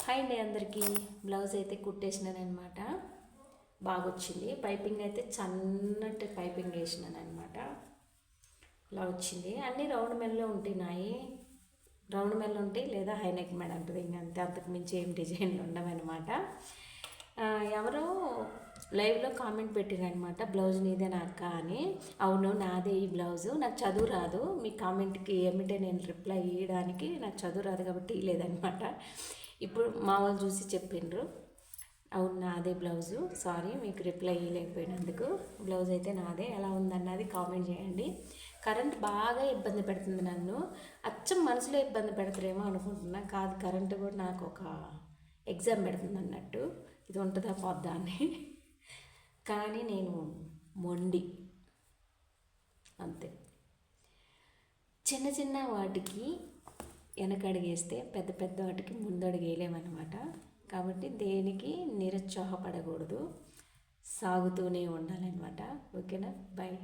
Hi అండి అందరికీ. Blouse అయితే కుట్టేసినాను అనమాట. బాగా వచ్చింది. పైపింగ్ అయితే సన్నటి పైపింగ్ వేసినాను అనమాట. ఇలా వచ్చింది. అన్నీ రౌండ్ మెల్లో ఉంటున్నాయి. రౌండ్ మెల్ల ఉంటాయి లేదా హైనెక్ మెడ ఉంటుంది. ఇంకంతే, అంతకు మించి ఏం డిజైన్లు ఉండవన్నమాట. ఎవరో లైవ్లో కామెంట్ పెట్టిరనమాట, బ్లౌజ్ నీదేనా అక్క అని. అవును, నాదే ఈ బ్లౌజు. నాకు చదువు రాదు. మీ కామెంట్కి ఏమిటే నేను రిప్లై ఇవ్వడానికి నాకు చదువు రాదు కాబట్టి ఇవ్వలేదనమాట. ఇప్పుడు మా వాళ్ళు చూసి చెప్పిండ్రు, అవును నాదే బ్లౌజు, సారీ మీకు రిప్లై ఇవ్వలేకపోయినందుకు. బ్లౌజ్ అయితే నాదే. ఎలా ఉందన్నది కామెంట్ చేయండి. కరెంట్ బాగా ఇబ్బంది పెడుతుంది నన్ను. అచ్చం మనసులో ఇబ్బంది పెడతారేమో అనుకుంటున్నా. కాదు, కరెంటు కూడా నాకు ఒక ఎగ్జామ్ పెడుతుంది అన్నట్టు. ఇది ఉంటుందా పోద్దా అని. కానీ నేను మొండి అంతే. చిన్న చిన్న వాటికి వెనకడుగేస్తే పెద్ద పెద్ద వాటికి ముందడుగు వేయలేమన్నమాట. కాబట్టి దేనికి నిరుత్సాహపడకూడదు, సాగుతూనే ఉండాలన్నమాట. ఓకేనా? బాయ్.